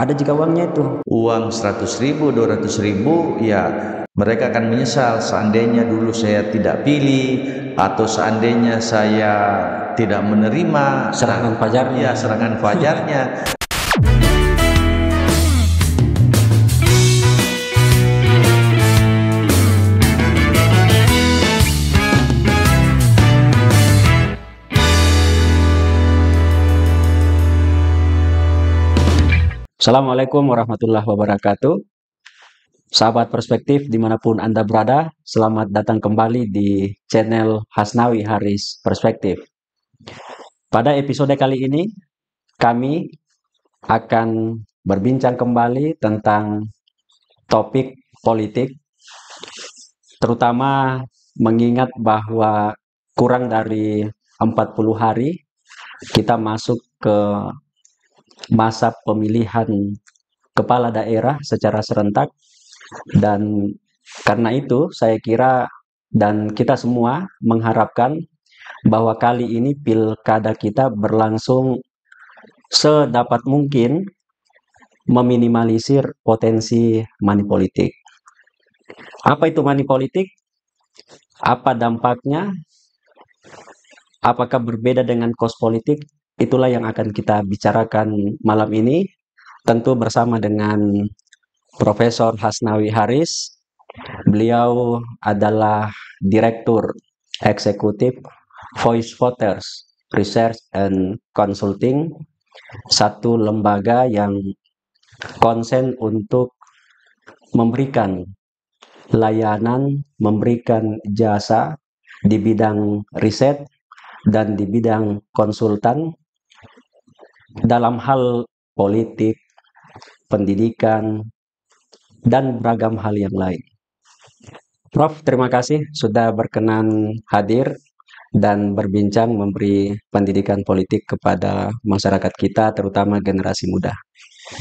Ada jika uangnya itu. Uang 100.000, 200.000, ya mereka akan menyesal seandainya dulu saya tidak pilih atau seandainya saya tidak menerima Serangan fajarnya. ya serangan fajarnya. Assalamualaikum warahmatullahi wabarakatuh. Sahabat perspektif dimanapun Anda berada, selamat datang kembali di channel Hasnawi Haris Perspektif. Pada episode kali ini, kami akan berbincang kembali tentang topik politik, terutama mengingat bahwa kurang dari 40 hari kita masuk ke masa pemilihan kepala daerah secara serentak, dan karena itu saya kira dan kita semua mengharapkan bahwa kali ini pilkada kita berlangsung sedapat mungkin meminimalisir potensi money politik. Apa itu money politik? Apa dampaknya? Apakah berbeda dengan kos politik? Itulah yang akan kita bicarakan malam ini, tentu bersama dengan Profesor Hasnawi Haris. Beliau adalah Direktur Eksekutif Voice Voters Research and Consulting, satu lembaga yang konsen untuk memberikan layanan, memberikan jasa di bidang riset dan di bidang konsultan dalam hal politik, pendidikan, dan beragam hal yang lain. Prof, terima kasih sudah berkenan hadir dan berbincang memberi pendidikan politik kepada masyarakat kita, terutama generasi muda.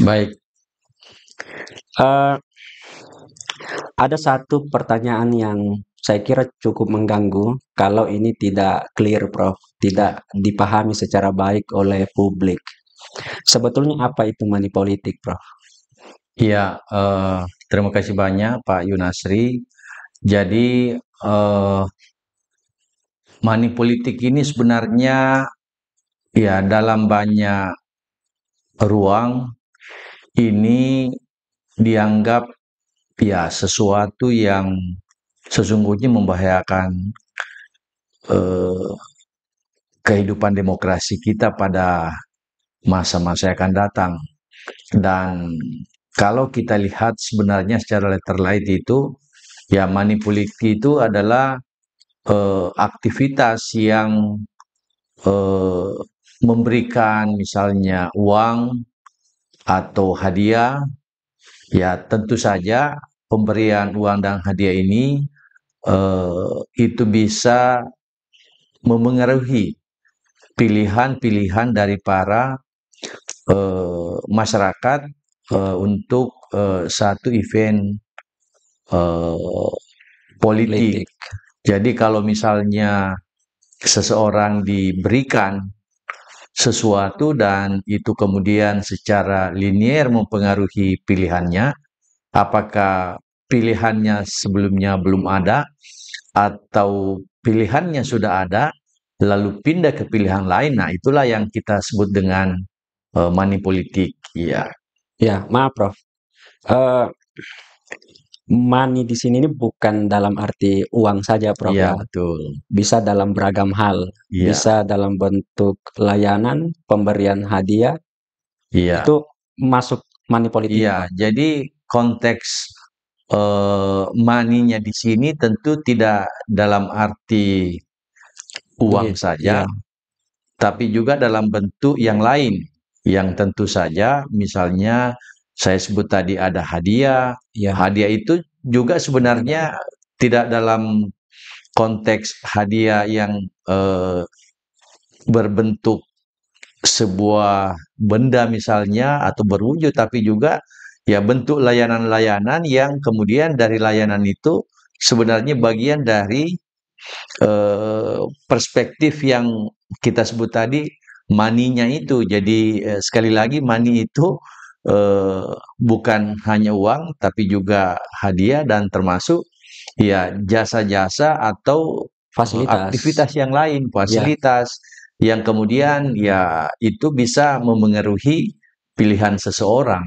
Baik. Ada satu pertanyaan yang saya kira cukup mengganggu kalau ini tidak clear, Prof, tidak dipahami secara baik oleh publik. Sebetulnya apa itu money politik, Prof? Ya, terima kasih banyak Pak Yunasri. Jadi, money politik ini sebenarnya ya dalam banyak ruang ini dianggap ya sesuatu yang sesungguhnya membahayakan kehidupan demokrasi kita pada masa-masa yang akan datang. Dan kalau kita lihat sebenarnya secara letterlight itu, ya money politik itu adalah aktivitas yang memberikan misalnya uang atau hadiah. Ya tentu saja pemberian uang dan hadiah ini itu bisa memengaruhi pilihan-pilihan dari para masyarakat untuk satu event politik. Jadi kalau misalnya seseorang diberikan sesuatu dan itu kemudian secara linier mempengaruhi pilihannya, apakah pilihannya sebelumnya belum ada atau pilihannya sudah ada lalu pindah ke pilihan lain, nah itulah yang kita sebut dengan money politik. Ya. Ya, maaf, Prof. Money di sini ini bukan dalam arti uang saja, Prof, Iya, ya. betul. Bisa dalam beragam hal. Iya. Bisa dalam bentuk layanan, pemberian hadiah. Iya. Itu masuk money politik. Iya, jadi konteks money-nya di sini tentu tidak dalam arti uang saja, Iya. tapi juga dalam bentuk yang lain, yang tentu saja misalnya saya sebut tadi ada hadiah. Iya. Hadiah itu juga sebenarnya tidak dalam konteks hadiah yang berbentuk sebuah benda misalnya atau berwujud, tapi juga ya bentuk layanan-layanan yang kemudian dari layanan itu sebenarnya bagian dari perspektif yang kita sebut tadi money-nya itu. Jadi sekali lagi money itu bukan hanya uang, tapi juga hadiah dan termasuk ya jasa-jasa atau Fasilitas. aktivitas yang lain, Ya, fasilitas yang kemudian ya itu bisa memengaruhi pilihan seseorang.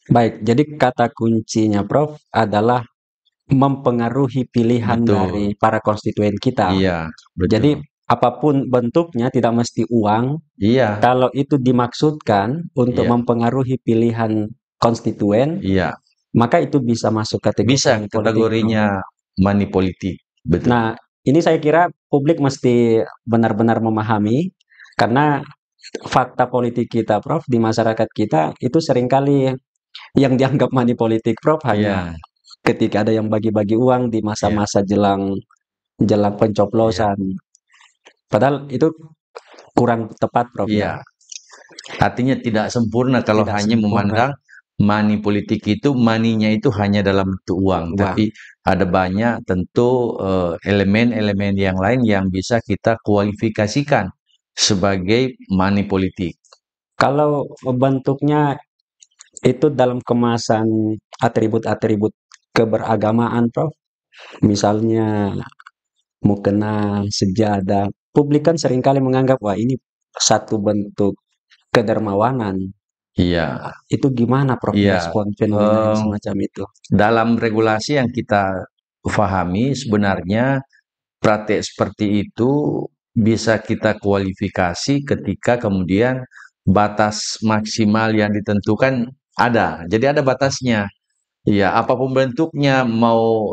baik. Jadi kata kuncinya Prof adalah mempengaruhi pilihan Betul. dari para konstituen kita. Iya, betul. Jadi apapun bentuknya tidak mesti uang. Iya, Kalau itu dimaksudkan untuk iya, mempengaruhi pilihan konstituen, iya. maka itu bisa masuk kategori Bisa money politik, Prof. kategorinya money politik, betul. Nah, ini saya kira publik mesti benar-benar memahami karena fakta politik kita, Prof, di masyarakat kita itu seringkali yang dianggap money politik, Prof, hanya Iya, ketika ada yang bagi-bagi uang di iya, masa-masa jelang jelang iya, pencoblosan. Padahal itu kurang tepat, Prof, ya. iya. Artinya tidak sempurna kalau Tidak hanya sempurna memandang money politik itu money-nya itu hanya dalam bentuk uang, uang. tapi ada banyak tentu elemen-elemen yang lain yang bisa kita kualifikasikan sebagai money politik. Kalau bentuknya itu dalam kemasan atribut-atribut keberagamaan, Prof. Misalnya mukena, sejadah. Publik kan seringkali menganggap, wah ini satu bentuk kedermawanan. Iya, Itu gimana, Prof, iya. merespon fenomena yang Em, semacam itu? dalam regulasi yang kita pahami sebenarnya praktek seperti itu bisa kita kualifikasi ketika kemudian batas maksimal yang ditentukan ada. Jadi ada batasnya. Ya, apapun bentuknya, mau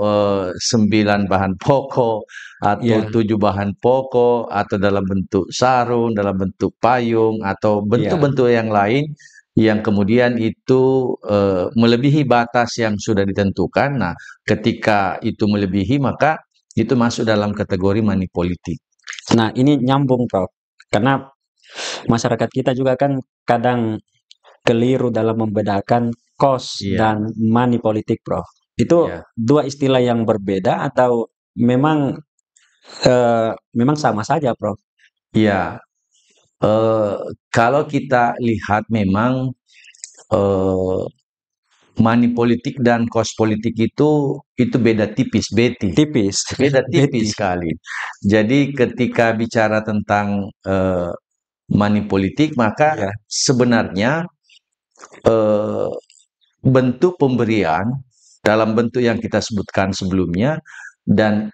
9 bahan pokok atau Iya, 7 bahan pokok atau dalam bentuk sarung, dalam bentuk payung atau iya. bentuk-bentuk yang lain yang kemudian itu melebihi batas yang sudah ditentukan. Nah, ketika itu melebihi maka itu masuk dalam kategori money politik. Nah, ini nyambung, Prof. Karena masyarakat kita juga kan kadang keliru dalam membedakan cost Iya, dan money politik, Prof. Itu iya, dua istilah yang berbeda atau memang memang sama saja, Prof? iya. Eh, kalau kita lihat memang eh, money politik dan cost politik itu beda tipis, Tipis, beda beti. tipis sekali. Jadi ketika bicara tentang money politik, maka Iya, sebenarnya eh, bentuk pemberian dalam bentuk yang kita sebutkan sebelumnya dan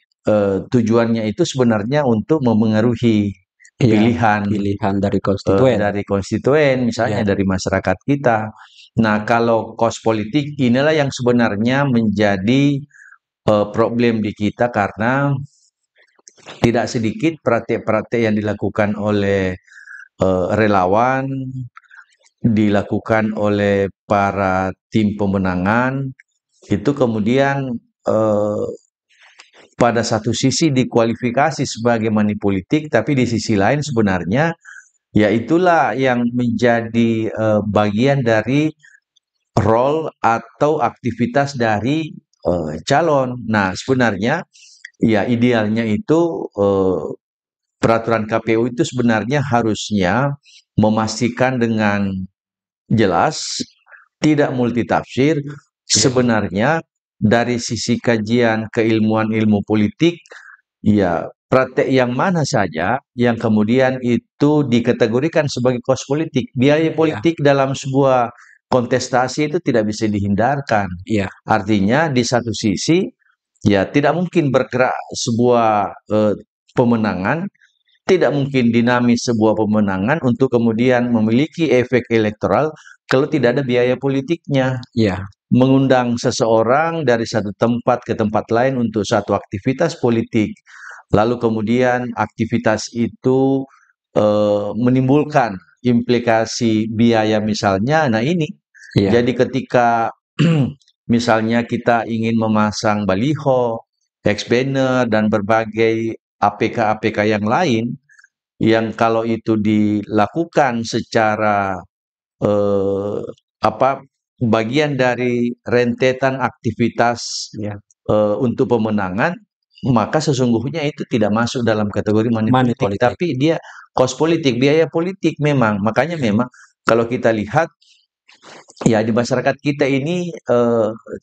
tujuannya itu sebenarnya untuk memengaruhi iya. pilihan Pilihan dari konstituen. dari konstituen, Iya, misalnya dari masyarakat kita. Nah, kalau kos politik inilah yang sebenarnya menjadi problem di kita karena tidak sedikit praktek-praktek yang dilakukan oleh relawan, dilakukan oleh para tim pemenangan, itu kemudian eh, pada satu sisi dikualifikasi sebagai money politik, tapi di sisi lain sebenarnya ya itulah yang menjadi bagian dari role atau aktivitas dari calon. Nah, sebenarnya ya idealnya itu peraturan KPU itu sebenarnya harusnya memastikan dengan jelas, tidak multitafsir, iya, sebenarnya dari sisi kajian keilmuan ilmu politik, ya praktek yang mana saja yang kemudian itu dikategorikan sebagai kos politik. Biaya iya, politik dalam sebuah kontestasi itu tidak bisa dihindarkan. iya, Artinya di satu sisi ya tidak mungkin bergerak sebuah pemenangan, tidak mungkin dinamis sebuah pemenangan untuk kemudian memiliki efek elektoral kalau tidak ada biaya politiknya. iya, Mengundang seseorang dari satu tempat ke tempat lain untuk satu aktivitas politik, lalu kemudian aktivitas itu menimbulkan implikasi biaya misalnya. Nah ini, iya, jadi ketika misalnya kita ingin memasang baliho, text banner, dan berbagai APK-APK yang lain, yang kalau itu dilakukan secara eh, apa bagian dari rentetan aktivitas iya. untuk pemenangan, maka sesungguhnya itu tidak masuk dalam kategori money Money politik, politik. tapi dia cost politik, biaya politik memang. Makanya Iya, memang kalau kita lihat Ya, di masyarakat kita ini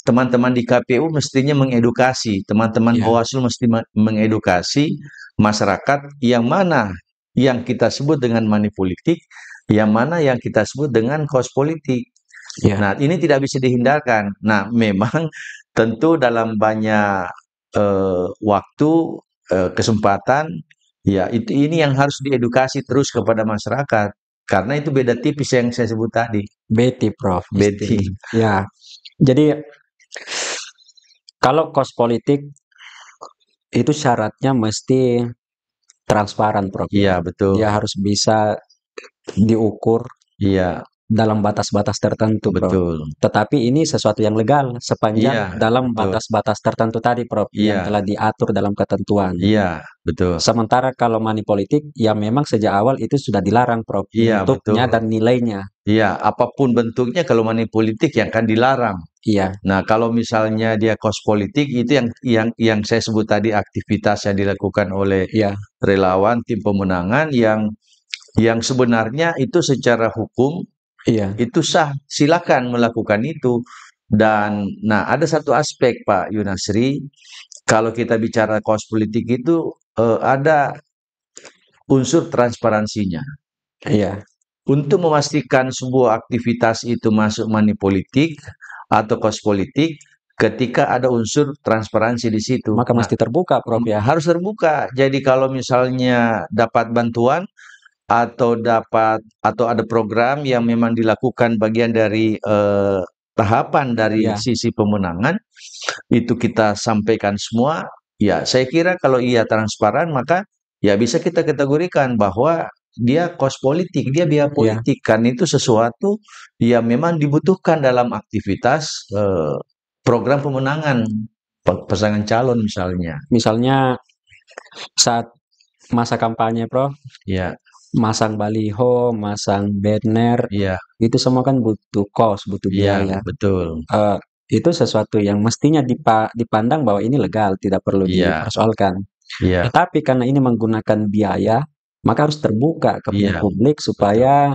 teman-teman di KPU mestinya mengedukasi, teman-teman Ya, Bawaslu mesti mengedukasi masyarakat yang mana yang kita sebut dengan money politik, yang mana yang kita sebut dengan kos politik. ya, Nah, ini tidak bisa dihindarkan. Nah, memang tentu dalam banyak waktu, kesempatan, ya itu ini yang harus diedukasi terus kepada masyarakat. Karena itu beda tipis yang saya sebut tadi, Betty, Prof. Betty. Ya, jadi kalau kos politik itu syaratnya mesti transparan, Prof, ya. Iya, betul. Dia harus bisa diukur Iya, dalam batas-batas tertentu, Prof. betul. Tetapi ini sesuatu yang legal Iya, sepanjang dalam betul. batas-batas tertentu tadi, Prof, yang Iya, telah diatur dalam ketentuan. iya, betul. Sementara kalau money politik, ya memang sejak awal itu sudah dilarang, Prof, Iya, betul. bentuknya dan nilainya. Iya, apapun bentuknya kalau money politik yang kan dilarang. Iya, Nah, kalau misalnya dia kos politik itu yang saya sebut tadi aktivitas yang dilakukan oleh iya, relawan tim pemenangan yang sebenarnya itu secara hukum iya, itu sah, silakan melakukan itu. Dan nah ada satu aspek Pak Yunasri, kalau kita bicara kos politik itu ada unsur transparansinya. iya. Untuk memastikan sebuah aktivitas itu masuk money politik atau kos politik, ketika ada unsur transparansi di situ. Maka Nah, mesti terbuka, Prof, ya. harus terbuka. Jadi kalau misalnya dapat bantuan atau ada program yang memang dilakukan bagian dari tahapan dari Iya, sisi pemenangan, itu kita sampaikan semua. Ya, saya kira kalau ia transparan, maka ya bisa kita kategorikan bahwa dia kos politik, dia biaya iya. politik, kan itu sesuatu yang memang dibutuhkan dalam aktivitas program pemenangan pasangan calon misalnya. Misalnya saat masa kampanye, Prof, Ya, masang baliho, masang banner, iya, itu semua kan butuh kos, butuh iya, biaya. betul. Eh, itu sesuatu yang mestinya dipandang bahwa ini legal, tidak perlu Iya, dipersoalkan. iya, Tetapi karena ini menggunakan biaya, maka harus terbuka kepada iya, publik betul. supaya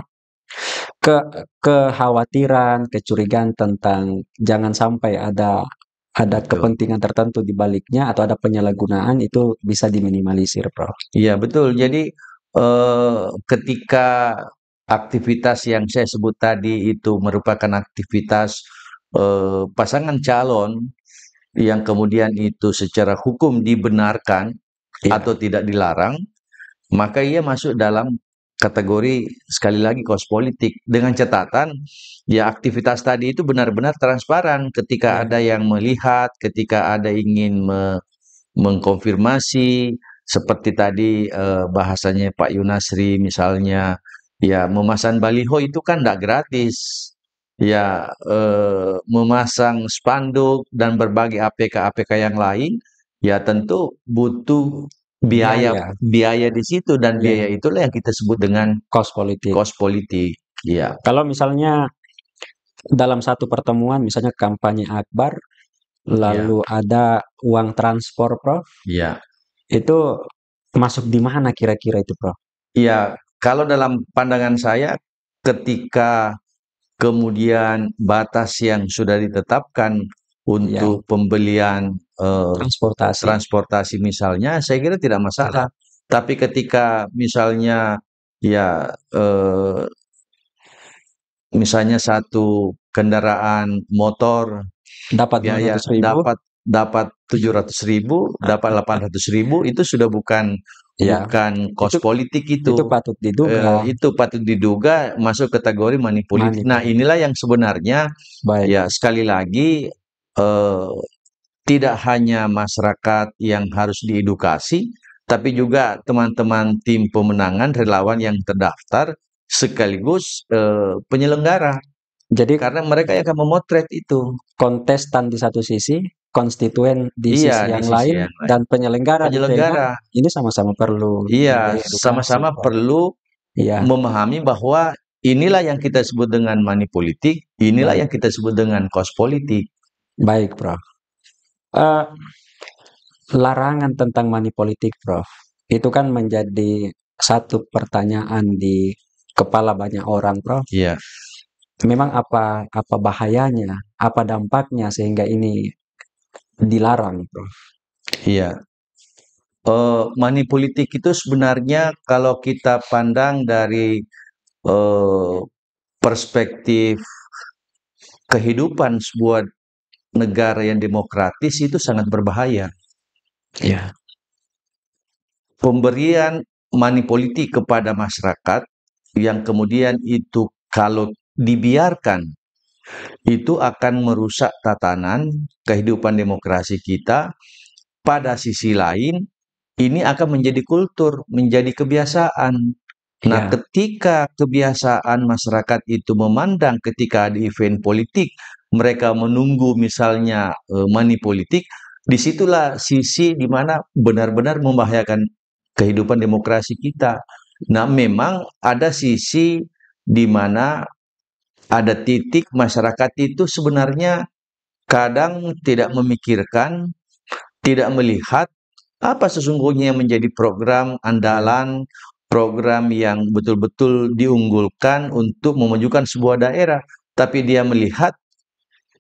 ke kekhawatiran, kecurigaan tentang jangan sampai ada Betul. kepentingan tertentu di baliknya atau ada penyalahgunaan itu bisa diminimalisir, Prof. Iya, betul. Jadi, ketika aktivitas yang saya sebut tadi itu merupakan aktivitas, pasangan calon yang kemudian itu secara hukum dibenarkan Iya, atau tidak dilarang, maka ia masuk dalam kategori sekali lagi kos politik dengan catatan ya aktivitas tadi itu benar-benar transparan ketika iya, ada yang melihat, ketika ada ingin mengkonfirmasi seperti tadi bahasanya Pak Yunasri misalnya ya memasang baliho itu kan tidak gratis ya memasang spanduk dan berbagai APK-APK yang lain ya tentu butuh biaya biaya, biaya di situ dan iya, biaya itulah yang kita sebut dengan kos politik. kos politik. Iya, Kalau misalnya dalam satu pertemuan, misalnya kampanye akbar, iya, lalu ada uang transport, Prof, iya. itu masuk di mana kira-kira itu, Prof? Iya, kalau dalam pandangan saya ketika kemudian batas yang sudah ditetapkan Ya, untuk pembelian transportasi. transportasi misalnya, saya kira tidak masalah. Tapi ketika misalnya ya misalnya satu kendaraan motor Dapat biaya 200.000, dapat dapat 700.000, dapat 800.000 itu sudah bukan ya, bukan itu kos politik itu itu. patut diduga Itu patut diduga masuk kategori money politik. money Nah, politik. inilah yang sebenarnya Baik, ya sekali lagi eh, tidak hanya masyarakat yang harus diedukasi, tapi juga teman-teman tim pemenangan relawan yang terdaftar sekaligus penyelenggara jadi karena mereka yang akan memotret itu. kontestan di satu sisi, konstituen di Iya, sisi di yang sisi lain, yang lain. dan penyelenggara di telinga, Penyelenggara, ini sama-sama perlu iya, diberi edukasi, sama-sama Prof. perlu Iya, memahami bahwa inilah yang kita sebut dengan money politik, inilah baik, yang kita sebut dengan kos politik. baik, Prof. Eh, larangan tentang money politik, Prof, itu kan menjadi satu pertanyaan di kepala banyak orang, Prof. Iya, memang apa bahayanya, apa dampaknya sehingga ini dilarang, Prof? Iya, money politik itu sebenarnya kalau kita pandang dari eh, perspektif kehidupan sebuah negara yang demokratis itu sangat berbahaya. Ya, Pemberian money politik kepada masyarakat yang kemudian itu kalau dibiarkan itu akan merusak tatanan kehidupan demokrasi kita. Pada sisi lain, ini akan menjadi kultur, menjadi kebiasaan. Nah, ya, ketika kebiasaan masyarakat itu memandang ketika ada event politik, mereka menunggu misalnya money politik, disitulah sisi di mana benar-benar membahayakan kehidupan demokrasi kita. Nah, memang ada sisi di mana ada titik masyarakat itu sebenarnya kadang tidak memikirkan, tidak melihat apa sesungguhnya yang menjadi program ya, andalan, program yang betul-betul diunggulkan untuk memajukan sebuah daerah. Tapi dia melihat,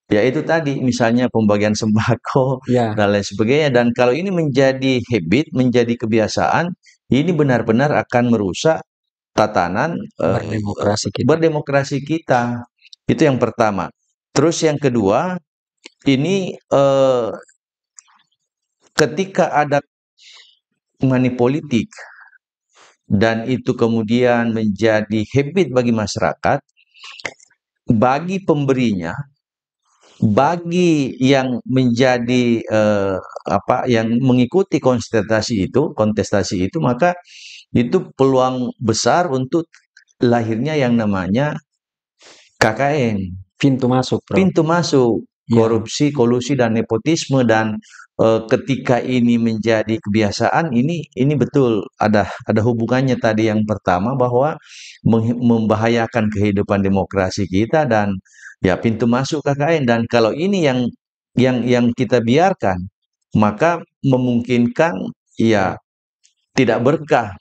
ya itu tadi, misalnya pembagian sembako, ya, dan lain sebagainya. Dan kalau ini menjadi habit, menjadi kebiasaan, ini benar-benar akan merusak tatanan berdemokrasi kita. berdemokrasi kita. Itu yang pertama. Terus yang kedua, ini ketika ada money politik dan itu kemudian menjadi habit bagi masyarakat, bagi pemberinya, bagi yang menjadi yang mengikuti kontestasi itu, maka itu peluang besar untuk lahirnya yang namanya KKN, Pintu masuk, Prof. pintu masuk Ya, korupsi, kolusi dan nepotisme. Dan ketika ini menjadi kebiasaan, ini betul ada hubungannya tadi yang pertama bahwa membahayakan kehidupan demokrasi kita dan ya pintu masuk KKN. Dan kalau ini yang kita biarkan, maka memungkinkan ya tidak berkah,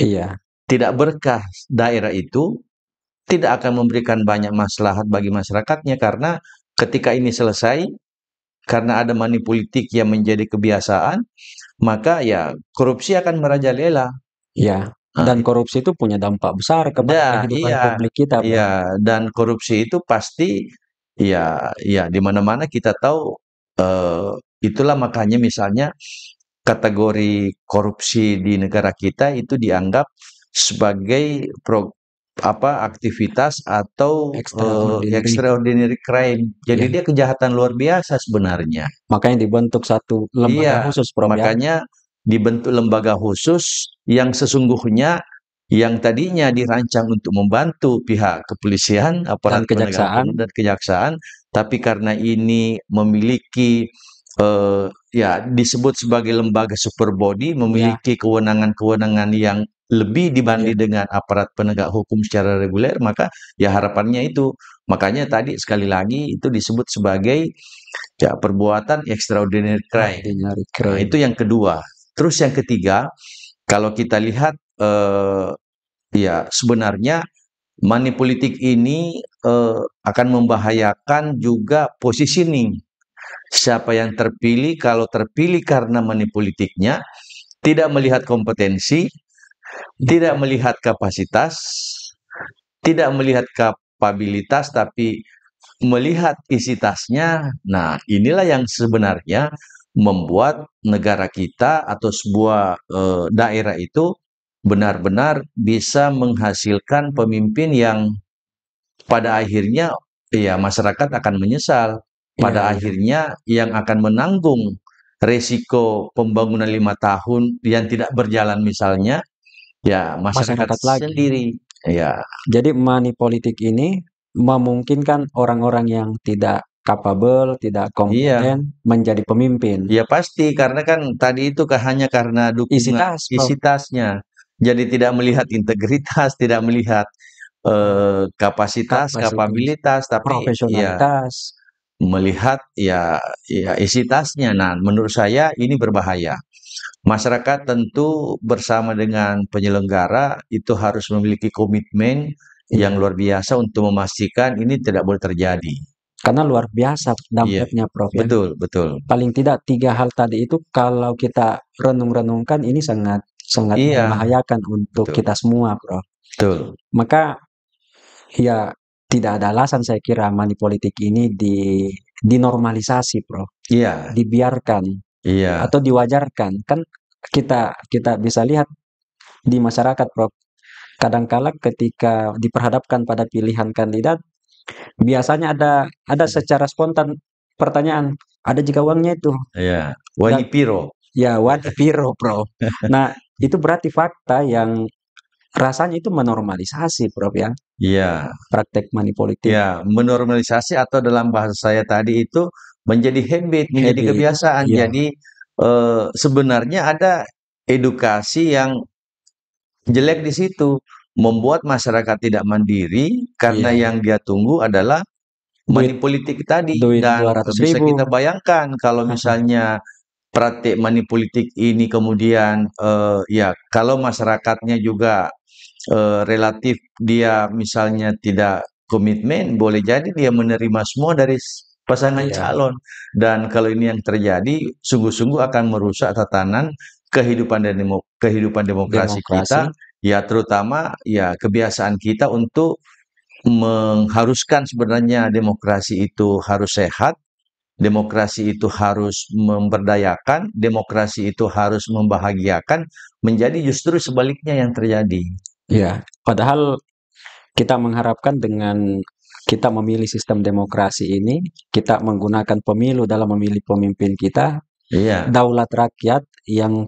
iya, tidak berkah daerah itu, tidak akan memberikan banyak maslahat bagi masyarakatnya karena ketika ini selesai, karena ada money politik yang menjadi kebiasaan, maka ya korupsi akan merajalela. iya. Nah, Dan korupsi itu punya dampak besar kepada kehidupan iya, publik kita, iya, Prof. dan korupsi itu pasti ya di mana-mana kita tahu, eh, itulah makanya misalnya kategori korupsi di negara kita itu dianggap sebagai aktivitas atau Extraordinary. extraordinary crime. Jadi Ya, dia kejahatan luar biasa sebenarnya. makanya dibentuk satu lembaga Iya, khusus, Prof, ya. makanya dibentuk lembaga khusus yang sesungguhnya yang tadinya dirancang untuk membantu pihak kepolisian, Dan aparat penegak kejaksaan, hukum dan kejaksaan, tapi karena ini memiliki ya disebut sebagai lembaga super body, ya, memiliki kewenangan-kewenangan yang lebih ya, dibanding dengan aparat penegak hukum secara reguler, maka ya harapannya itu. Makanya tadi sekali lagi itu disebut sebagai ya perbuatan extraordinary crime. ordinary Nah, crime. itu yang kedua. Terus yang ketiga, kalau kita lihat ya sebenarnya money politik ini akan membahayakan juga positioning. Siapa yang terpilih, kalau terpilih karena money politiknya, tidak melihat kompetensi, tidak melihat kapasitas, tidak melihat kapabilitas, tapi melihat isi tasnya. Nah, inilah yang sebenarnya membuat negara kita atau sebuah daerah itu benar-benar bisa menghasilkan pemimpin yang pada akhirnya ya masyarakat akan menyesal. Iya, Pada iya. akhirnya yang akan menanggung resiko pembangunan 5 tahun yang tidak berjalan misalnya, ya masyarakat Masyarakat lagi. sendiri. Ya, Jadi money politik ini memungkinkan orang-orang yang tidak capable, tidak iya. kompeten menjadi pemimpin. Ya pasti, karena kan tadi itu hanya karena Isi dukungan tas, isi Prof. tasnya. Jadi tidak melihat integritas, tidak melihat kapasitas, Kapasitas, kapabilitas, tapi ya profesionalitas. melihat ya isi tasnya. Nah, menurut saya ini berbahaya. Masyarakat tentu bersama dengan penyelenggara itu harus memiliki komitmen yang luar biasa untuk memastikan ini tidak boleh terjadi. Karena luar biasa Iya, dampaknya, Prof, ya. betul, betul. Paling tidak 3 hal tadi itu kalau kita renung-renungkan ini sangat sangat Iya, membahayakan untuk betul, kita semua, Prof. betul. Maka ya tidak ada alasan saya kira money politik ini dinormalisasi, Prof. Iya, Dibiarkan iya, atau diwajarkan. Kan kita kita bisa lihat di masyarakat, Prof. Kadangkala ketika diperhadapkan pada pilihan kandidat, biasanya ada secara spontan pertanyaan, "Ada juga uangnya itu?" iya. Dan Wanipiro. ya what Piro, Prof. Nah, itu berarti fakta yang rasanya itu menormalisasi, Prof, ya, Iya, praktek money politik, ya, menormalisasi atau dalam bahasa saya tadi itu menjadi habit, menjadi habit. kebiasaan. Iya, Jadi sebenarnya ada edukasi yang jelek di situ, membuat masyarakat tidak mandiri karena iya. yang dia tunggu adalah Duit money politik tadi. duit Dan dua ratus bisa ribu. kita bayangkan kalau misalnya praktik money politik ini kemudian ya kalau masyarakatnya juga relatif dia misalnya tidak komitmen, boleh jadi dia menerima semua dari pasangan Iya, calon. Dan kalau ini yang terjadi, sungguh-sungguh akan merusak tatanan kehidupan demokrasi demokrasi. kita, ya terutama ya kebiasaan kita untuk mengharuskan sebenarnya demokrasi itu harus sehat, demokrasi itu harus memberdayakan, demokrasi itu harus membahagiakan, menjadi justru sebaliknya yang terjadi. Iya, padahal kita mengharapkan dengan kita memilih sistem demokrasi ini, kita menggunakan pemilu dalam memilih pemimpin kita, Iya, daulat rakyat yang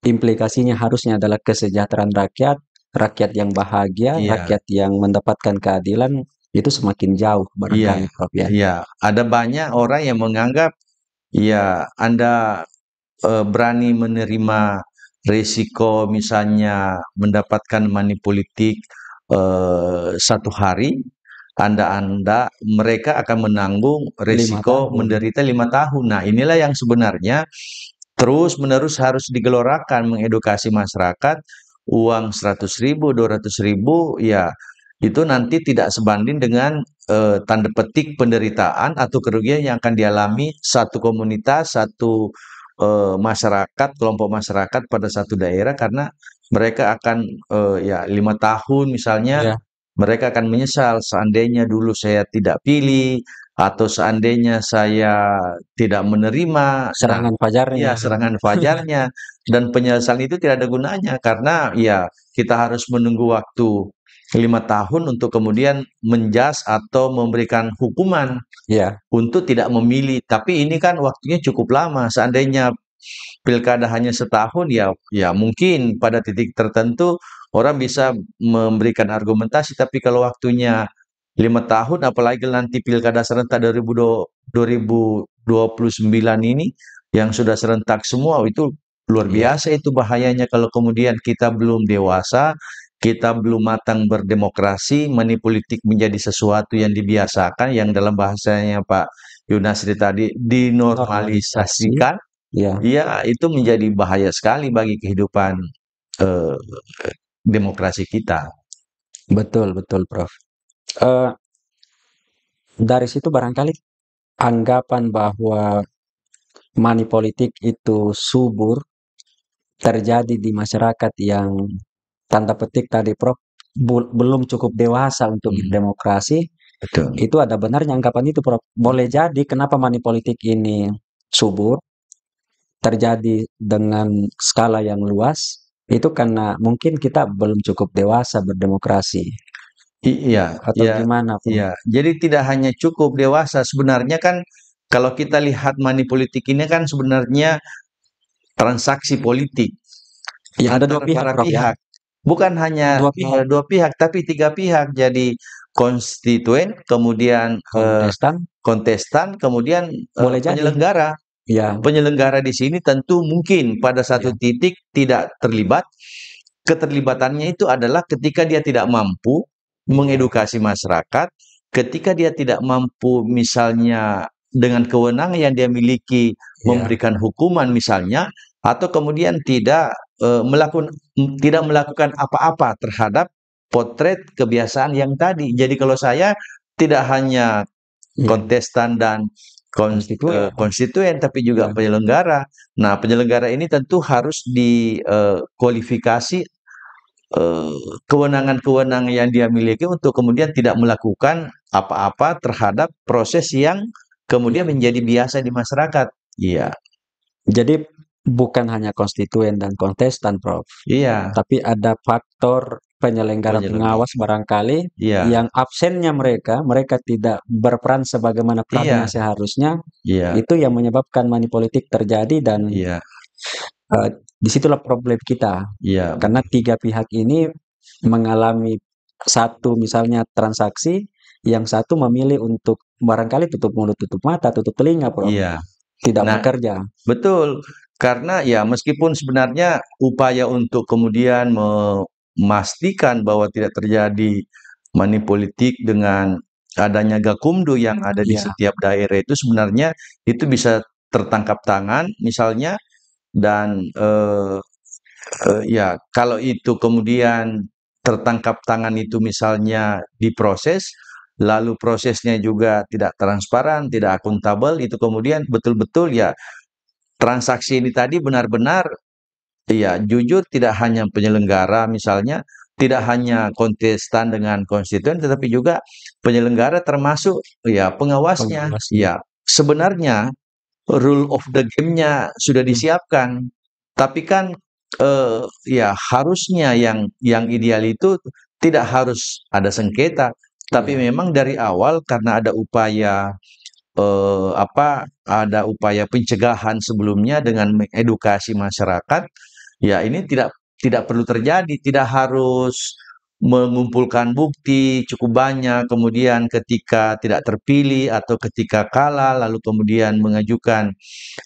implikasinya harusnya adalah kesejahteraan rakyat, rakyat yang bahagia, iya, rakyat yang mendapatkan keadilan, itu semakin jauh iya, barangkali, Prof, ya. iya. Ada banyak orang yang menganggap, ya Anda berani menerima risiko misalnya mendapatkan money politik 1 hari, mereka akan menanggung 5 risiko tahun. menderita 5 tahun. Nah, inilah yang sebenarnya terus-menerus harus digelorkan, mengedukasi masyarakat, uang 100.000, 200.000, ya itu nanti tidak sebanding dengan tanda petik penderitaan atau kerugian yang akan dialami satu komunitas, satu masyarakat, kelompok masyarakat pada satu daerah karena mereka akan ya 5 tahun misalnya Ya, mereka akan menyesal seandainya dulu saya tidak pilih atau seandainya saya tidak menerima. Nah, serangan fajarnya. iya, serangan fajarnya dan penjelasan itu tidak ada gunanya karena ya kita harus menunggu waktu 5 tahun untuk kemudian menjas atau memberikan hukuman Ya, untuk tidak memilih. Tapi ini kan waktunya cukup lama. Seandainya pilkada hanya setahun, ya, ya mungkin pada titik tertentu orang bisa memberikan argumentasi. Tapi kalau waktunya 5 tahun, apalagi nanti pilkada serentak 2029 ini yang sudah serentak semua itu luar iya, biasa itu bahayanya kalau kemudian kita belum dewasa, kita belum matang berdemokrasi, money politik menjadi sesuatu yang dibiasakan, yang dalam bahasanya Pak Yunasri tadi normalisasi. dinormalisasikan, Ya, ya itu menjadi bahaya sekali bagi kehidupan eh, demokrasi kita. betul betul, Prof. Eh, dari situ barangkali anggapan bahwa money politik itu subur terjadi di masyarakat yang tanda petik tadi, Prof, belum cukup dewasa untuk Hmm, berdemokrasi, betul. itu ada benarnya anggapan itu, Prof. Boleh jadi kenapa money politik ini subur, terjadi dengan skala yang luas, itu karena mungkin kita belum cukup dewasa berdemokrasi. Iya, Atau iya, gimana, Prof? iya. Jadi tidak hanya cukup dewasa, sebenarnya kan kalau kita lihat money politik ini kan sebenarnya transaksi politik Ya ada dua antara pihak, para Prof, ya. pihak. Bukan hanya Dua pihak, dua pihak, tapi 3 pihak. Jadi konstituen, kemudian kontestan, kontestan, kemudian boleh jadi. penyelenggara. Ya, Penyelenggara di sini tentu mungkin pada satu ya, titik tidak terlibat. Keterlibatannya itu adalah ketika dia tidak mampu iya, mengedukasi masyarakat, ketika dia tidak mampu misalnya dengan kewenangan yang dia miliki iya, memberikan hukuman misalnya, atau kemudian tidak melakukan apa-apa terhadap potret kebiasaan yang tadi. Jadi kalau saya tidak hanya kontestan dan konstituen, tapi juga penyelenggara. Nah, penyelenggara ini tentu harus dikualifikasi kewenangan-kewenangan yang dia miliki untuk kemudian tidak melakukan apa-apa terhadap proses yang kemudian menjadi biasa di masyarakat. Iya. Jadi bukan hanya konstituen dan kontestan, Prof. Iya. Tapi ada faktor penyelenggara pengawas barangkali yang absennya mereka tidak berperan sebagaimana perannya seharusnya. Itu yang menyebabkan manipolitik terjadi dan disitulah problem kita. Karena tiga pihak ini mengalami satu misalnya transaksi, yang satu memilih untuk barangkali tutup mulut, tutup mata, tutup telinga, Prof. Tidak bekerja. Betul. Karena ya meskipun sebenarnya upaya untuk kemudian memastikan bahwa tidak terjadi manipolitik dengan adanya Gakumdu yang ada di setiap daerah itu sebenarnya itu bisa tertangkap tangan misalnya dan ya kalau itu kemudian tertangkap tangan itu misalnya diproses lalu prosesnya juga tidak transparan, tidak akuntabel, itu kemudian betul-betul ya transaksi ini tadi benar-benar ya jujur tidak hanya penyelenggara misalnya, tidak hanya kontestan dengan konstituen, tetapi juga penyelenggara termasuk ya pengawasnya. Ya sebenarnya rule of the game-nya sudah disiapkan, tapi kan ya harusnya yang ideal itu tidak harus ada sengketa, tapi memang dari awal karena ada upaya ada upaya pencegahan sebelumnya dengan mengedukasi masyarakat, ya ini tidak perlu terjadi, tidak harus mengumpulkan bukti cukup banyak, kemudian ketika tidak terpilih atau ketika kalah, lalu kemudian mengajukan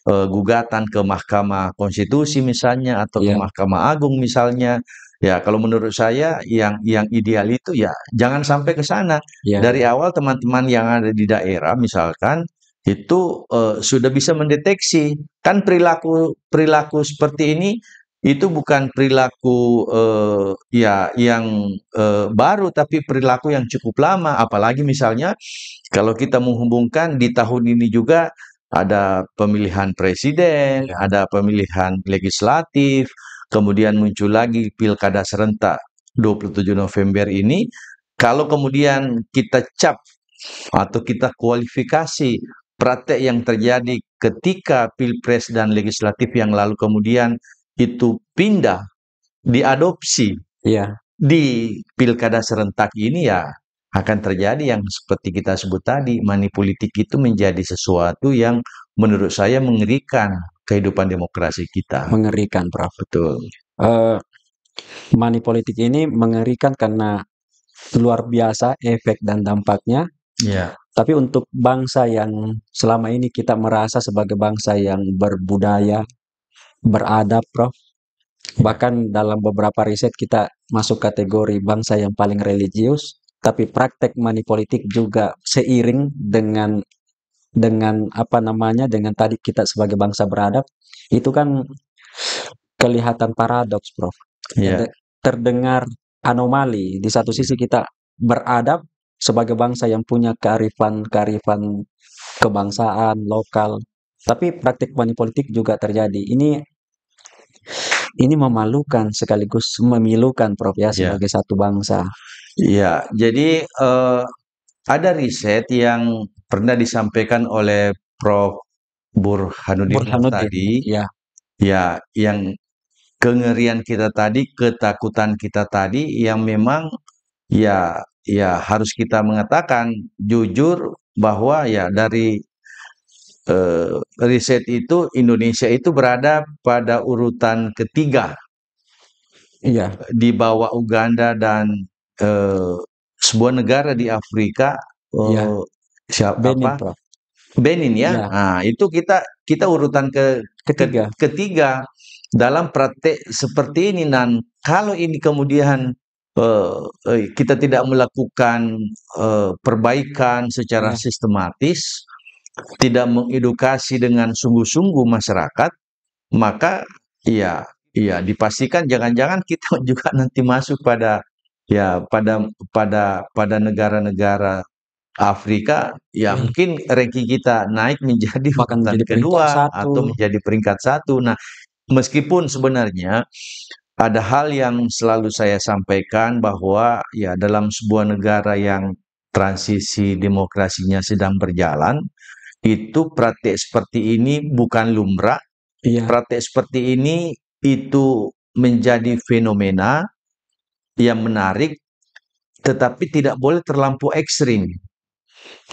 gugatan ke Mahkamah Konstitusi misalnya atau ke Mahkamah Agung misalnya. Ya, kalau menurut saya yang ideal itu ya jangan sampai ke sana. Dari awal teman-teman yang ada di daerah misalkan itu sudah bisa mendeteksi kan perilaku seperti ini itu bukan perilaku ya yang baru tapi perilaku yang cukup lama, apalagi misalnya kalau kita menghubungkan di tahun ini juga ada pemilihan presiden, ada pemilihan legislatif, kemudian muncul lagi pilkada serentak 27 November ini. Kalau kemudian kita cap atau kita kualifikasi praktek yang terjadi ketika pilpres dan legislatif yang lalu kemudian itu pindah, diadopsi di pilkada serentak ini ya akan terjadi yang seperti kita sebut tadi, manipolitik itu menjadi sesuatu yang menurut saya mengerikan kehidupan demokrasi kita. Mengerikan, Prof. Betul. Manipolitik ini mengerikan karena luar biasa efek dan dampaknya. Tapi untuk bangsa yang selama ini kita merasa sebagai bangsa yang berbudaya, beradab, Prof. Bahkan dalam beberapa riset kita masuk kategori bangsa yang paling religius. Tapi praktek manipolitik juga seiring dengan apa namanya dengan tadi kita sebagai bangsa beradab itu kan kelihatan paradoks, Prof. Terdengar anomali. Di satu sisi kita beradab sebagai bangsa yang punya kearifan kebangsaan lokal, tapi praktik manipolitik juga terjadi. Ini memalukan sekaligus memilukan, Prof, ya sebagai satu bangsa. Iya, jadi ada riset yang pernah disampaikan oleh Prof. Burhanuddin tadi, ya, yang kengerian kita tadi, ketakutan kita tadi, yang memang ya harus kita mengatakan jujur bahwa ya dari riset itu Indonesia itu berada pada urutan ketiga, di bawah Uganda dan sebuah negara di Afrika, Benin ya. Nah, itu kita urutan ketiga dalam praktek seperti ini. Dan kalau ini kemudian kita tidak melakukan perbaikan secara sistematis, tidak mengedukasi dengan sungguh-sungguh masyarakat, maka dipastikan jangan-jangan kita juga nanti masuk pada Ya, pada negara-negara Afrika, ya mungkin ranking kita naik menjadi bahkan urutan menjadi peringkat kedua satu. atau menjadi peringkat satu. Nah, meskipun sebenarnya ada hal yang selalu saya sampaikan bahwa ya dalam sebuah negara yang transisi demokrasinya sedang berjalan, itu praktek seperti ini bukan lumrah. Iya, Praktek seperti ini itu menjadi fenomena yang menarik, tetapi tidak boleh terlampau ekstrim.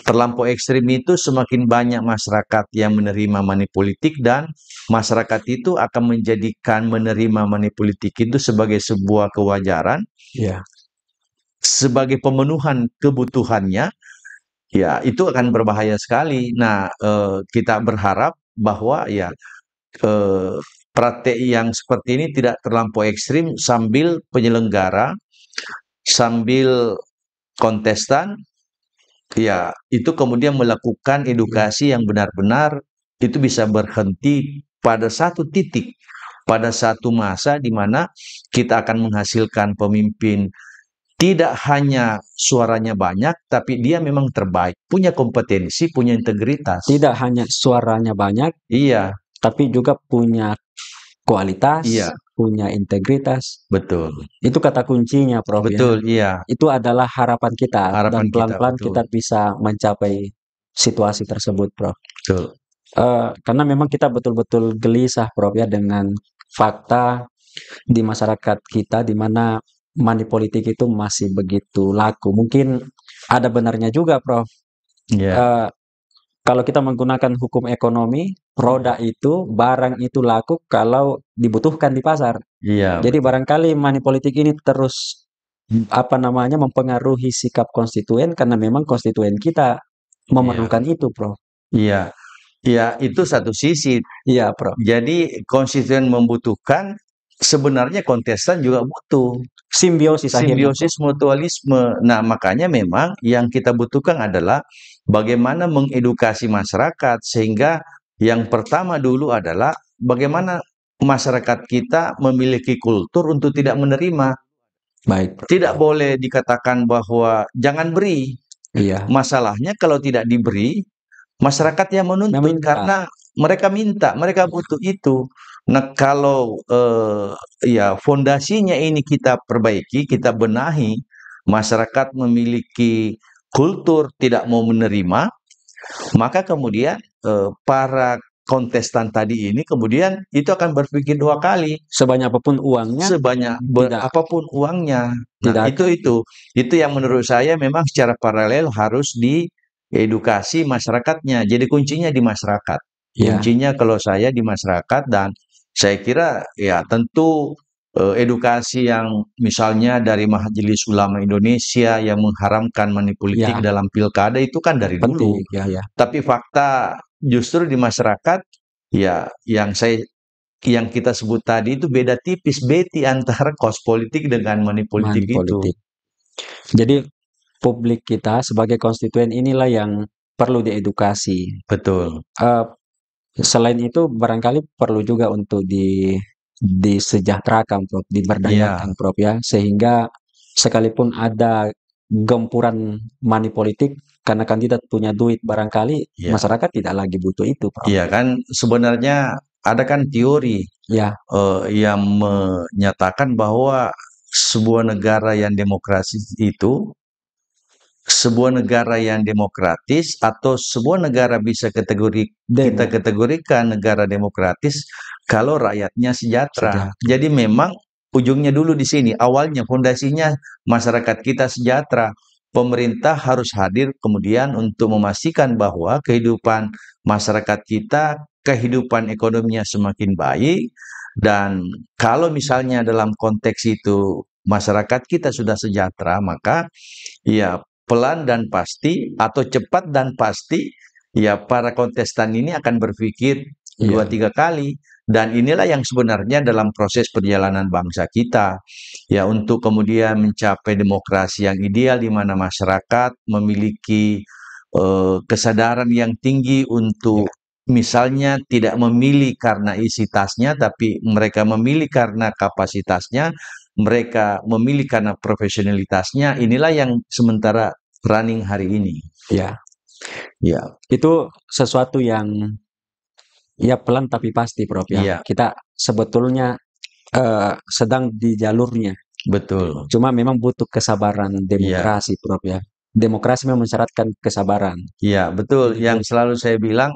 Terlampau ekstrim itu semakin banyak masyarakat yang menerima money politik, dan masyarakat itu akan menjadikan menerima money politik itu sebagai sebuah kewajaran, iya, sebagai pemenuhan kebutuhannya. Ya, itu akan berbahaya sekali. Nah, kita berharap bahwa ya eh, praktek yang seperti ini tidak terlampau ekstrim, sambil penyelenggara, sambil kontestan, ya itu kemudian melakukan iya. edukasi yang benar-benar itu bisa berhenti pada satu titik, pada satu masa di mana kita akan menghasilkan pemimpin tidak hanya suaranya banyak, tapi dia memang terbaik, punya kompetensi, punya integritas. Tidak hanya suaranya banyak, Iya, tapi juga punya iya, kualitas, punya integritas. betul. Itu kata kuncinya, Prof, ya. Betul, iya. Itu adalah harapan kita dan Harapan kita, pelan-pelan betul. kita bisa mencapai situasi tersebut, Prof. Betul. Karena memang kita betul-betul gelisah, Prof, ya, dengan fakta di masyarakat kita di mana money politik itu masih begitu laku. Mungkin ada benarnya juga, Prof. Iya, Eh, Kalau kita menggunakan hukum ekonomi, produk itu, barang itu laku kalau dibutuhkan di pasar. iya, Jadi betul. barangkali money politik ini terus apa namanya mempengaruhi sikap konstituen karena memang konstituen kita Iya, memerlukan itu, Prof. iya. Iya, itu satu sisi. Iya, Prof. Jadi konstituen membutuhkan, sebenarnya kontestan juga butuh. Simbiosis akhirnya, Prof. Simbiosis mutualisme. Nah, makanya memang yang kita butuhkan adalah bagaimana mengedukasi masyarakat, sehingga yang pertama dulu adalah bagaimana masyarakat kita memiliki kultur untuk tidak menerima. Baik, Prof. Tidak boleh dikatakan bahwa jangan beri. Iya, Masalahnya kalau tidak diberi, masyarakat yang menuntut meminta. karena mereka minta, mereka butuh itu. Nah, kalau ya fondasinya ini kita perbaiki, kita benahi, masyarakat memiliki kultur tidak mau menerima, maka kemudian para kontestan tadi ini kemudian itu akan berpikir dua kali, Sebanyak apapun uangnya, sebanyak tidak apapun uangnya. Nah, tidak akan. itu yang menurut saya memang secara paralel harus diedukasi masyarakatnya. Jadi kuncinya di masyarakat. Ya, Kuncinya kalau saya di masyarakat, dan saya kira ya tentu edukasi yang misalnya dari Majelis Ulama Indonesia yang mengharamkan money politik ya, dalam pilkada itu kan dari dulu. penting. Ya, ya. Tapi fakta justru di masyarakat, ya yang kita sebut tadi itu beda tipis beti antara kos politik dengan money politik Money itu. politik. Jadi publik kita sebagai konstituen inilah yang perlu diedukasi. Betul. Eh, Selain itu barangkali perlu juga untuk disejahterakan, Prof, Iya, diberdayakan, Prof, ya, sehingga sekalipun ada gempuran money politik karena kandidat punya duit barangkali iya. masyarakat tidak lagi butuh itu, Prof. Iya kan sebenarnya ada kan teori Ya, yang menyatakan bahwa sebuah negara yang demokrasi itu, sebuah negara yang demokratis, atau sebuah negara bisa kita demo kategorikan negara demokratis kalau rakyatnya sejahtera. sejahtera. Jadi memang ujungnya dulu di sini, awalnya fondasinya masyarakat kita sejahtera. Pemerintah harus hadir kemudian untuk memastikan bahwa kehidupan masyarakat kita, kehidupan ekonominya semakin baik, dan kalau misalnya dalam konteks itu masyarakat kita sudah sejahtera, maka ya pelan dan pasti atau cepat dan pasti, ya para kontestan ini akan berpikir dua Iya, tiga kali, dan inilah yang sebenarnya dalam proses perjalanan bangsa kita ya untuk kemudian mencapai demokrasi yang ideal di mana masyarakat memiliki kesadaran yang tinggi iya, untuk misalnya tidak memilih karena isi tasnya, tapi mereka memilih karena kapasitasnya. mereka memilih karena profesionalitasnya, inilah yang sementara running hari ini. Ya, Ya, itu sesuatu yang ya pelan tapi pasti, Prof, ya. iya, Kita sebetulnya sedang di jalurnya. betul. Cuma memang butuh kesabaran Iya, demokrasi, Prof, ya. Demokrasi memang mensyaratkan kesabaran. iya, betul. Jadi Yang selalu saya bilang,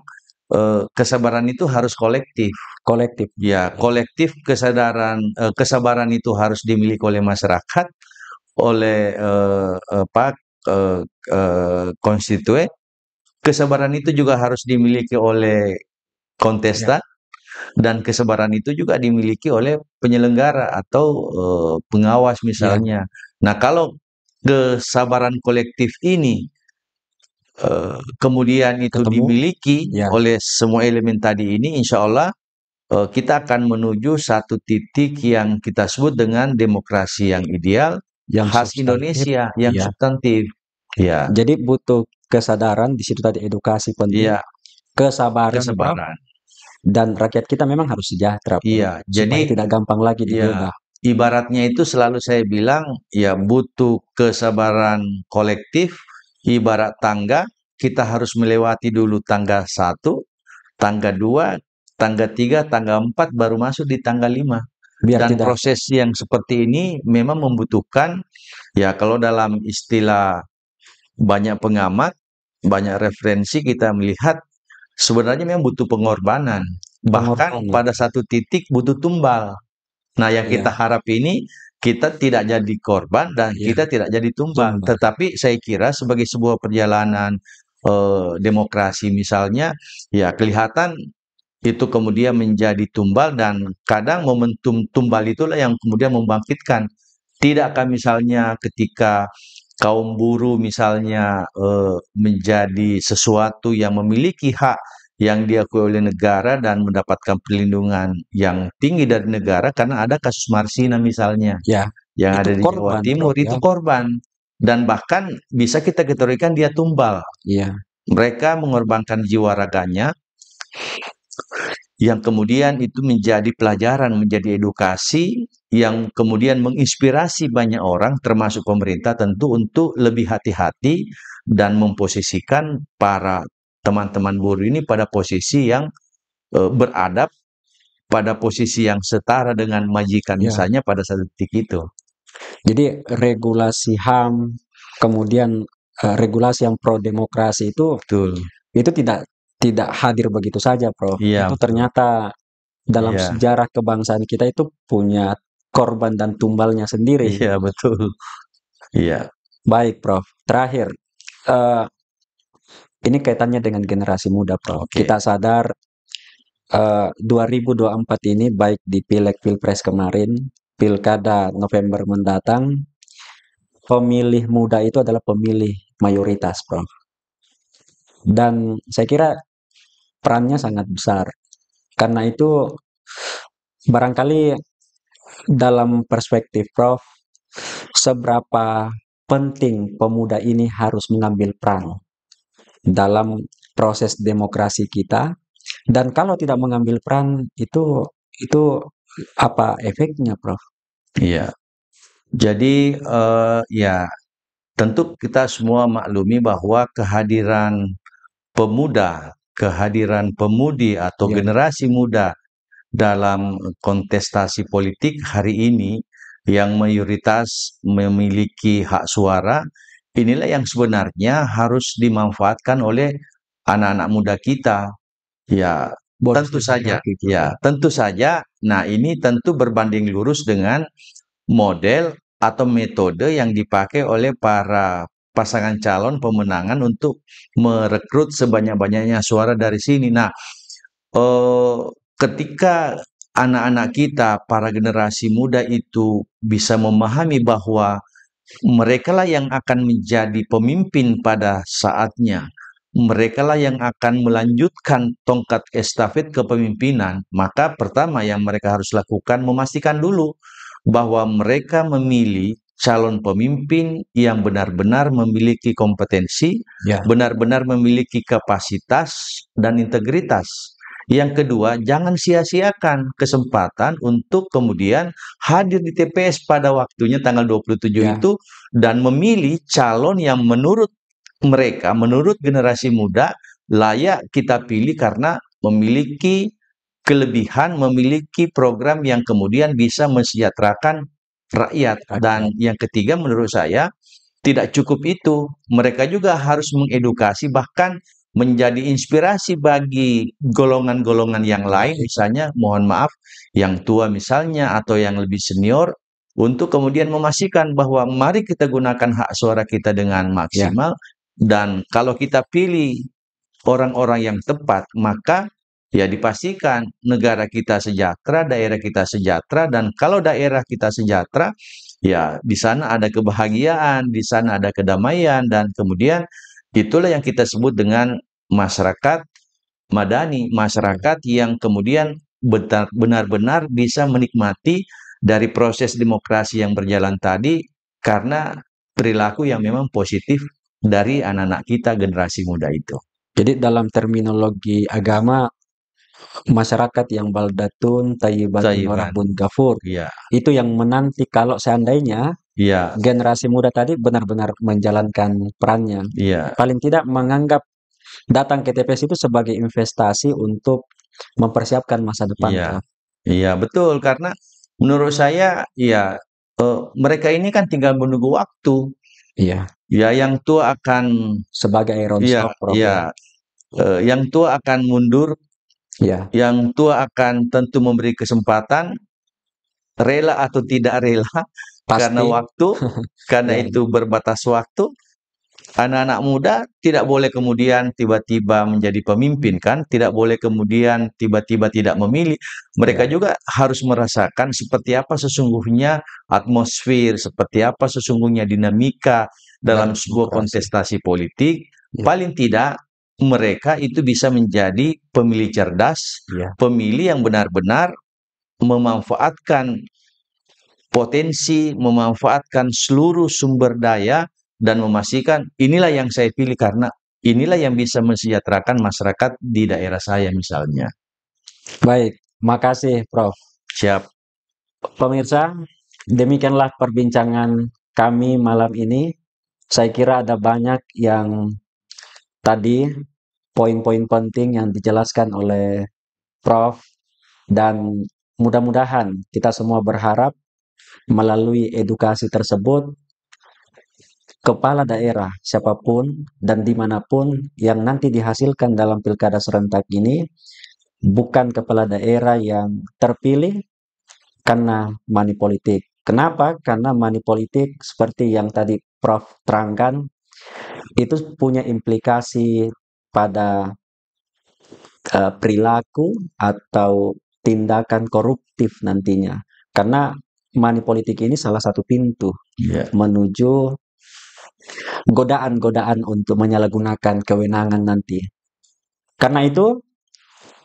kesabaran itu harus kolektif. kolektif. Ya, kolektif kesabaran itu harus dimiliki oleh masyarakat, oleh konstituen. Kesabaran itu juga harus dimiliki oleh Ya. kontestan, dan kesabaran itu juga dimiliki oleh penyelenggara atau pengawas Ya, misalnya. Nah, kalau kesabaran kolektif ini kemudian itu ketemu. dimiliki Ya, oleh semua elemen tadi ini, insya Allah kita akan menuju satu titik yang kita sebut dengan demokrasi yang ideal, yang khas substantif. Indonesia, yang Ya. substantif. Ya, Jadi butuh kesadaran, di situ tadi edukasi penting, iya, kesabaran, Prof, kesabaran. dan rakyat kita memang harus sejahtera, Prof, Iya, supaya jadi tidak gampang lagi ya, digoda. ibaratnya itu selalu saya bilang, ya butuh kesabaran kolektif, ibarat tangga, kita harus melewati dulu tangga 1, tangga 2, tangga 3, tangga 4, baru masuk di tangga 5. Biar Dan tidak, proses yang seperti ini memang membutuhkan, ya kalau dalam istilah banyak pengamat, banyak referensi kita melihat, sebenarnya memang butuh pengorbanan. Bahkan pengorbanan. pada satu titik butuh tumbal. Nah, yang kita Ya, harap ini kita tidak jadi korban dan ya, kita tidak jadi tumbal. tumbal. Tetapi saya kira sebagai sebuah perjalanan demokrasi misalnya, ya kelihatan itu kemudian menjadi tumbal, dan kadang momentum tumbal itulah yang kemudian membangkitkan. Tidakkah misalnya ketika kaum buruh misalnya menjadi sesuatu yang memiliki hak yang diakui oleh negara dan mendapatkan perlindungan yang tinggi dari negara, karena ada kasus Marsina misalnya Ya, yang itu ada di Jawa korban, Timur, Prof, ya. itu korban, dan bahkan bisa kita kategorikan dia tumbal. Iya, Mereka mengorbankan jiwa raganya, yang kemudian itu menjadi pelajaran, menjadi edukasi yang kemudian menginspirasi banyak orang termasuk pemerintah tentu untuk lebih hati-hati dan memposisikan para teman-teman buruh ini pada posisi yang beradab, pada posisi yang setara dengan majikan ya. misalnya pada satu titik itu. Jadi regulasi HAM, kemudian regulasi yang pro demokrasi Betul. itu tidak tidak hadir begitu saja, Prof. Iya, Itu betul. ternyata dalam Iya, sejarah kebangsaan kita itu punya korban dan tumbalnya sendiri. iya betul. Iya, Baik, Prof. Terakhir, eh, ini kaitannya dengan generasi muda, Prof. oke. Kita sadar 2024 ini baik di Pileg Pilpres kemarin, Pilkada November mendatang, pemilih muda itu adalah pemilih mayoritas, Prof. Dan saya kira perannya sangat besar. Karena itu barangkali dalam perspektif Prof, seberapa penting pemuda ini harus mengambil peran dalam proses demokrasi kita, dan kalau tidak mengambil peran itu apa efeknya, Prof? Iya. Jadi ya tentu kita semua maklumi bahwa kehadiran pemudi atau Ya, generasi muda dalam kontestasi politik hari ini yang mayoritas memiliki hak suara, inilah yang sebenarnya harus dimanfaatkan oleh anak-anak muda kita. Ya, bonus tentu saja. demografi, Prof, ya. Ya, tentu saja. Nah, ini tentu berbanding lurus dengan model atau metode yang dipakai oleh para pasangan calon pemenangan untuk merekrut sebanyak-banyaknya suara dari sini. Nah, eh, ketika anak-anak kita, para generasi muda itu bisa memahami bahwa mereka lah yang akan menjadi pemimpin pada saatnya, mereka lah yang akan melanjutkan tongkat estafet kepemimpinan, maka pertama yang mereka harus lakukan memastikan dulu bahwa mereka memilih calon pemimpin yang benar-benar memiliki kompetensi, Ya, benar-benar memiliki kapasitas dan integritas. Yang kedua, jangan sia-siakan kesempatan untuk kemudian hadir di TPS pada waktunya tanggal 27 Ya, itu dan memilih calon yang menurut mereka, menurut generasi muda layak kita pilih karena memiliki kelebihan, memiliki program yang kemudian bisa mensejahterakan rakyat. Dan rakyat. yang ketiga menurut saya tidak cukup itu, mereka juga harus mengedukasi bahkan menjadi inspirasi bagi golongan-golongan yang lain, misalnya mohon maaf, yang tua misalnya atau yang lebih senior, untuk kemudian memastikan bahwa mari kita gunakan hak suara kita dengan Ya, maksimal dan kalau kita pilih orang-orang yang tepat, maka ya dipastikan negara kita sejahtera, daerah kita sejahtera, dan kalau daerah kita sejahtera, ya di sana ada kebahagiaan, di sana ada kedamaian, dan kemudian itulah yang kita sebut dengan masyarakat madani, ya. masyarakat yang kemudian benar-benar bisa menikmati dari proses demokrasi yang berjalan tadi karena perilaku yang memang positif dari anak-anak kita generasi muda itu. Jadi dalam terminologi agama, masyarakat yang baldatun, tayyibatun, Thailand, warahbun, gafur. iya, Itu yang menanti kalau seandainya iya, generasi muda tadi benar-benar menjalankan perannya. iya, Paling tidak menganggap datang ke TPS itu sebagai investasi untuk mempersiapkan masa depan, iya, Prof. iya, betul. Karena menurut saya, ya mereka ini kan tinggal menunggu waktu. Iya, Ya, yang tua akan, sebagai iron ya, stock, Prof ya. ya, yang tua akan mundur, Iya, yang tua akan tentu memberi kesempatan, rela atau tidak rela, karena pasti. waktu, karena Ya, itu berbatas waktu. Anak-anak muda tidak boleh kemudian tiba-tiba menjadi pemimpin kan, tidak boleh kemudian tiba-tiba tidak memilih. Mereka ya, juga harus merasakan seperti apa sesungguhnya atmosfer, seperti apa sesungguhnya dinamika dalam sebuah berdemokrasi. kontestasi politik. Ya, Paling tidak mereka itu bisa menjadi pemilih cerdas, ya. pemilih yang benar-benar memanfaatkan potensi, memanfaatkan seluruh sumber daya, dan memastikan inilah yang saya pilih karena inilah yang bisa mensejahterakan masyarakat di daerah saya misalnya. Baik, makasih, Prof. Siap. Pemirsa, demikianlah perbincangan kami malam ini. Saya kira ada banyak yang tadi poin-poin penting yang dijelaskan oleh Prof. Dan mudah-mudahan kita semua berharap melalui edukasi tersebut, kepala daerah siapapun dan dimanapun yang nanti dihasilkan dalam pilkada serentak ini bukan kepala daerah yang terpilih karena money politik. Kenapa? Karena money politik seperti yang tadi Prof terangkan itu punya implikasi pada perilaku atau tindakan koruptif nantinya. Karena money politik ini salah satu pintu Ya. menuju godaan-godaan untuk menyalahgunakan kewenangan nanti. Karena itu,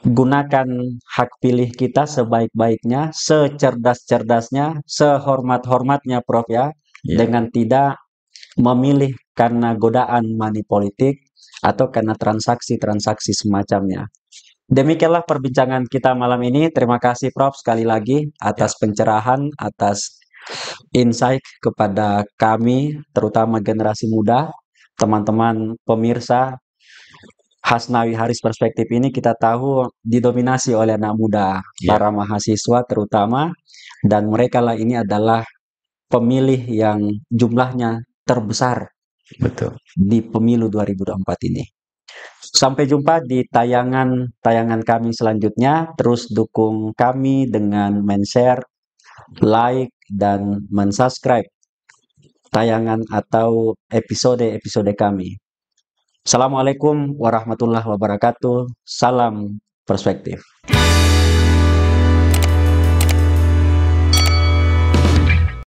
gunakan hak pilih kita sebaik-baiknya, secerdas-cerdasnya, sehormat-hormatnya, Prof ya, Ya. dengan tidak memilih karena godaan money politik atau karena transaksi-transaksi semacamnya. Demikianlah perbincangan kita malam ini. Terima kasih Prof sekali lagi Ya. atas pencerahan, atas insight kepada kami, terutama generasi muda, teman-teman pemirsa. Hasnawi Haris Perspektif ini kita tahu didominasi oleh anak muda, Ya. para mahasiswa terutama, dan mereka lah ini adalah pemilih yang jumlahnya terbesar Betul. di pemilu 2024 ini. Sampai jumpa di tayangan kami selanjutnya. Terus dukung kami dengan men-share, like, dan men-subscribe tayangan atau episode-episode kami. Assalamualaikum warahmatullahi wabarakatuh. Salam perspektif.